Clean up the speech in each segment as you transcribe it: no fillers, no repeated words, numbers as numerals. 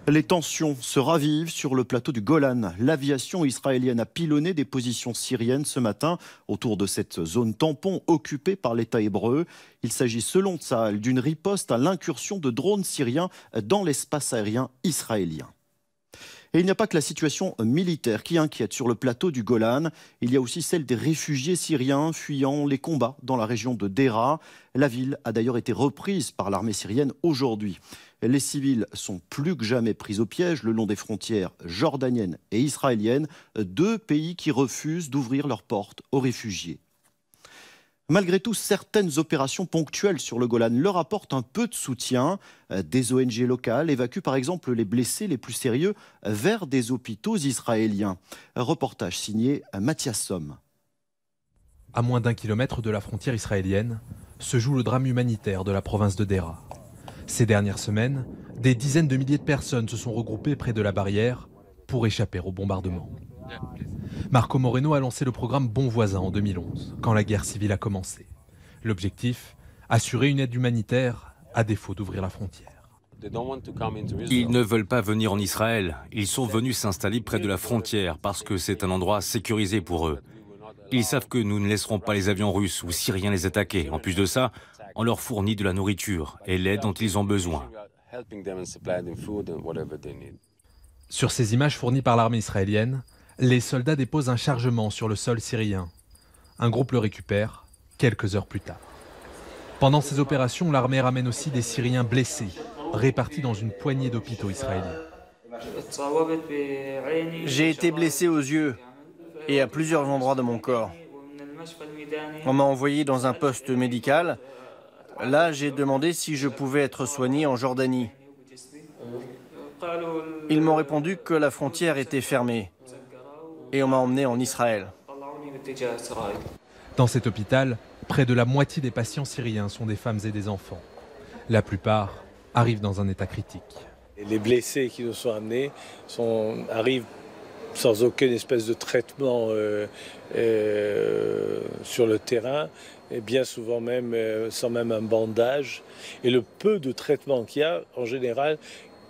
Les tensions se ravivent sur le plateau du Golan. L'aviation israélienne a pilonné des positions syriennes ce matin autour de cette zone tampon occupée par l'État hébreu. Il s'agit selon Tsahal d'une riposte à l'incursion de drones syriens dans l'espace aérien israélien. Et il n'y a pas que la situation militaire qui inquiète sur le plateau du Golan. Il y a aussi celle des réfugiés syriens fuyant les combats dans la région de Deraa. La ville a d'ailleurs été reprise par l'armée syrienne aujourd'hui. Les civils sont plus que jamais pris au piège le long des frontières jordaniennes et israéliennes, deux pays qui refusent d'ouvrir leurs portes aux réfugiés. Malgré tout, certaines opérations ponctuelles sur le Golan leur apportent un peu de soutien. Des ONG locales évacuent par exemple les blessés les plus sérieux vers des hôpitaux israéliens. Reportage signé Mathias Somme. À moins d'1 kilomètre de la frontière israélienne, se joue le drame humanitaire de la province de Deraa. Ces dernières semaines, des dizaines de milliers de personnes se sont regroupées près de la barrière pour échapper au bombardement. Marco Moreno a lancé le programme Bon Voisin en 2011, quand la guerre civile a commencé. L'objectif, assurer une aide humanitaire à défaut d'ouvrir la frontière. Ils ne veulent pas venir en Israël. Ils sont venus s'installer près de la frontière parce que c'est un endroit sécurisé pour eux. Ils savent que nous ne laisserons pas les avions russes ou syriens les attaquer. En plus de ça, on leur fournit de la nourriture et l'aide dont ils ont besoin. Sur ces images fournies par l'armée israélienne, les soldats déposent un chargement sur le sol syrien. Un groupe le récupère quelques heures plus tard. Pendant ces opérations, l'armée ramène aussi des Syriens blessés, répartis dans une poignée d'hôpitaux israéliens. J'ai été blessé aux yeux et à plusieurs endroits de mon corps. On m'a envoyé dans un poste médical. Là, j'ai demandé si je pouvais être soigné en Jordanie. Ils m'ont répondu que la frontière était fermée et on m'a emmené en Israël. Dans cet hôpital, près de la moitié des patients syriens sont des femmes et des enfants. La plupart arrivent dans un état critique. Les blessés qui nous sont amenés arrivent sans aucune espèce de traitement sur le terrain, et bien souvent même sans même un bandage. Et le peu de traitement qu'il y a, en général,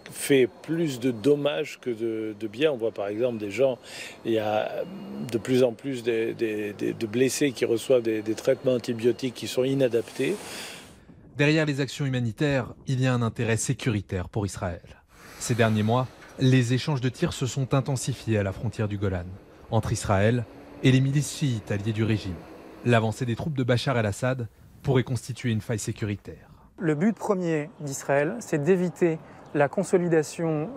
fait plus de dommages que de bien. On voit par exemple des gens, il y a de plus en plus de blessés qui reçoivent des traitements antibiotiques qui sont inadaptés. Derrière les actions humanitaires, il y a un intérêt sécuritaire pour Israël. Ces derniers mois, les échanges de tirs se sont intensifiés à la frontière du Golan, entre Israël et les milices chiites alliées du régime. L'avancée des troupes de Bachar el-Assad pourrait constituer une faille sécuritaire. Le but premier d'Israël, c'est d'éviter la consolidation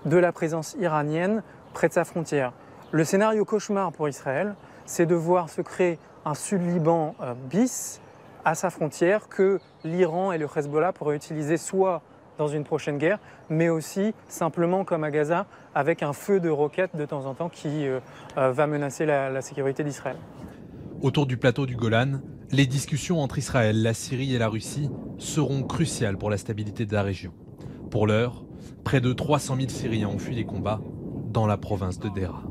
de la présence iranienne près de sa frontière. Le scénario cauchemar pour Israël, c'est de voir se créer un Sud-Liban bis à sa frontière que l'Iran et le Hezbollah pourraient utiliser soit dans une prochaine guerre, mais aussi simplement comme à Gaza, avec un feu de roquettes de temps en temps qui va menacer la sécurité d'Israël. Autour du plateau du Golan, les discussions entre Israël, la Syrie et la Russie seront cruciales pour la stabilité de la région. Pour l'heure, près de 300 000 Syriens ont fui les combats dans la province de Deraa.